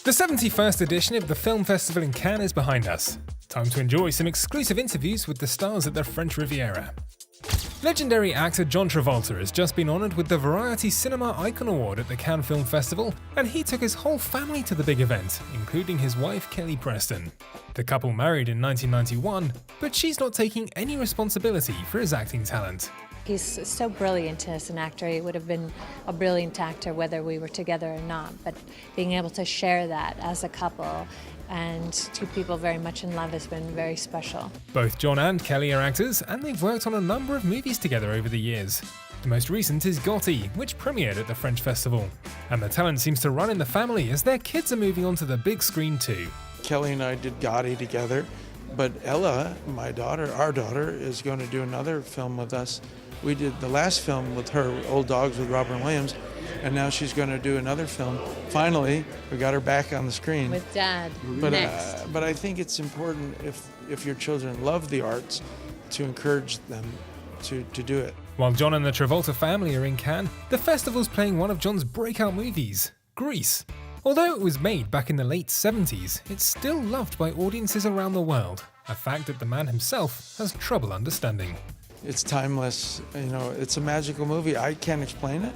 The 71st edition of the film festival in Cannes is behind us. Time to enjoy some exclusive interviews with the stars at the French Riviera. Legendary actor John Travolta has just been honoured with the Variety Cinema Icon Award at the Cannes Film Festival, and he took his whole family to the big event, including his wife Kelly Preston. The couple married in 1991, but she's not taking any responsibility for his acting talent. He's so brilliant as an actor. He would have been a brilliant actor whether we were together or not, but being able to share that as a couple and two people very much in love has been very special. Both John and Kelly are actors, and they've worked on a number of movies together over the years. The most recent is Gotti, which premiered at the French Festival. And the talent seems to run in the family as their kids are moving onto the big screen too. Kelly and I did Gotti together, but Ella, my daughter, our daughter, is going to do another film with us. We did the last film with her, Old Dogs with Robin Williams, and now she's going to do another film. Finally, we got her back on the screen. With Dad, next. But I think it's important if your children love the arts to encourage them to do it. While John and the Travolta family are in Cannes, the festival's playing one of John's breakout movies, Grease. Although it was made back in the late 70s, it's still loved by audiences around the world, a fact that the man himself has trouble understanding. It's timeless, it's a magical movie. I can't explain it,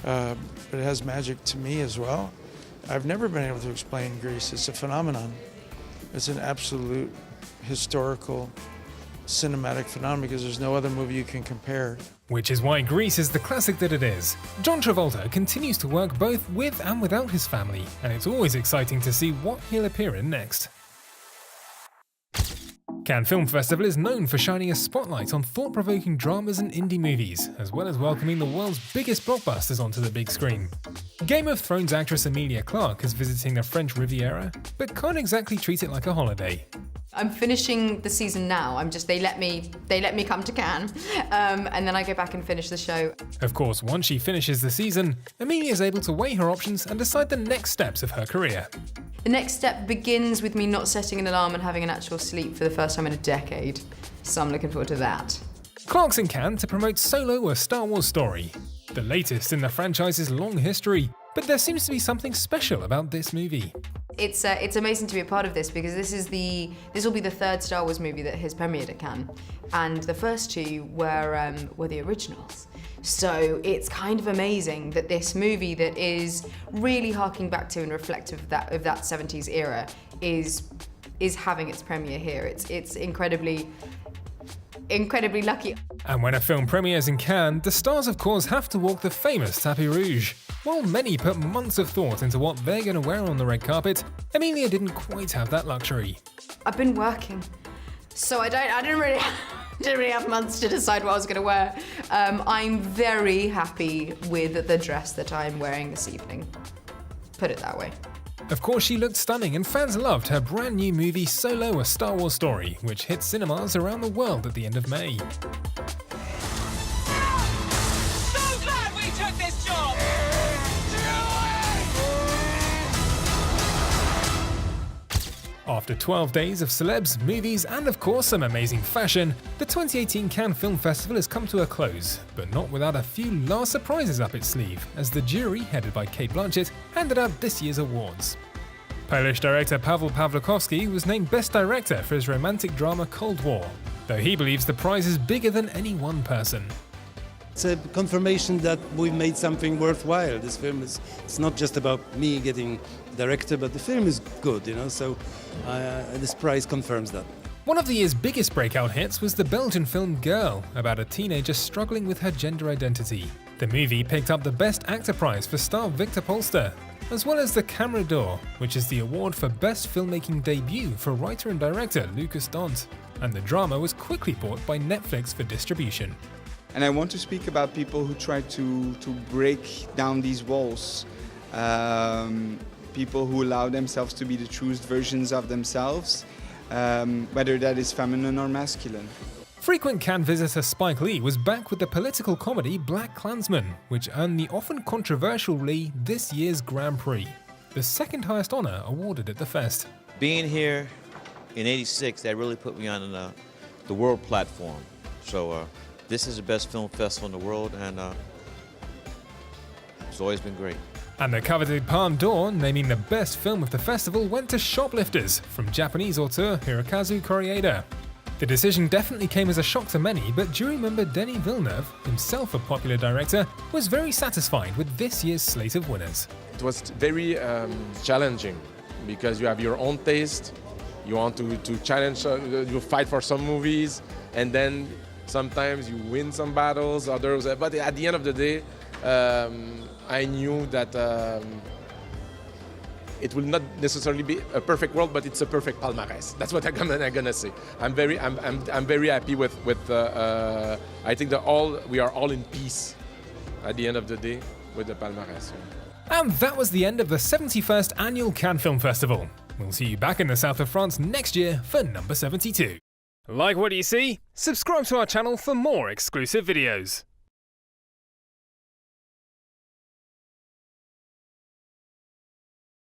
but it has magic to me as well. I've never been able to explain Grease. It's a phenomenon. It's an absolute historical, cinematic phenomenon because there's no other movie you can compare. Which is why Grease is the classic that it is. John Travolta continues to work both with and without his family, and it's always exciting to see what he'll appear in next. Cannes Film Festival is known for shining a spotlight on thought-provoking dramas and indie movies, as well as welcoming the world's biggest blockbusters onto the big screen. Game of Thrones actress Emilia Clarke is visiting the French Riviera, but can't exactly treat it like a holiday. I'm finishing the season now. They let me come to Cannes, and then I go back and finish the show. Of course, once she finishes the season, Emilia is able to weigh her options and decide the next steps of her career. The next step begins with me not setting an alarm and having an actual sleep for the first time in a decade. So I'm looking forward to that. Clarke's in Cannes to promote Solo: A Star Wars Story, the latest in the franchise's long history, but there seems to be something special about this movie. It's amazing to be a part of this because this will be the third Star Wars movie that has premiered at Cannes, and the first two were the originals. So it's kind of amazing that this movie that is really harking back to and reflective of that 70s era is having its premiere here. It's incredibly lucky. And when a film premieres in Cannes, the stars of course have to walk the famous tapis rouge. While many put months of thought into what they're going to wear on the red carpet, Emilia didn't quite have that luxury. I've been working, so I didn't really have months to decide what I was going to wear. I'm very happy with the dress that I'm wearing this evening. Put it that way. Of course, she looked stunning, and fans loved her brand new movie Solo: A Star Wars Story, which hits cinemas around the world at the end of May. So glad we took this job! After 12 days of celebs, movies, and of course some amazing fashion, the 2018 Cannes Film Festival has come to a close, but not without a few last surprises up its sleeve, as the jury, headed by Kate Blanchett, handed out this year's awards. Polish director Paweł Pawlikowski was named Best Director for his romantic drama Cold War, though he believes the prize is bigger than any one person. It's a confirmation that we made something worthwhile. This film it's not just about me getting director, but the film is good, so this prize confirms that. One of the year's biggest breakout hits was the Belgian film Girl, about a teenager struggling with her gender identity. The movie picked up the Best Actor prize for star Victor Polster, as well as the Camera d'Or, which is the award for Best Filmmaking Debut for writer and director Lucas Dont, and the drama was quickly bought by Netflix for distribution. And I want to speak about people who try to break down these walls. People who allow themselves to be the truest versions of themselves, whether that is feminine or masculine. Frequent Cannes visitor Spike Lee was back with the political comedy Black Klansman, which earned the often controversial Lee this year's Grand Prix, the second highest honor awarded at the fest. Being here in '86, that really put me on the world platform. So this is the best film festival in the world, and it's always been great. And the coveted Palme d'Or naming the best film of the festival went to Shoplifters from Japanese auteur Hirokazu Koreeda. The decision definitely came as a shock to many, but jury member Denis Villeneuve, himself a popular director, was very satisfied with this year's slate of winners. It was very challenging because you have your own taste, you want to challenge, you fight for some movies, and then sometimes you win some battles, others, but at the end of the day, I knew that it will not necessarily be a perfect world, but it's a perfect palmarès. That's what I'm gonna say. I'm very happy with. I think that we are all in peace at the end of the day with the palmarès. And that was the end of the 71st Annual Cannes Film Festival. We'll see you back in the south of France next year for number 72. Like what you see? Subscribe to our channel for more exclusive videos.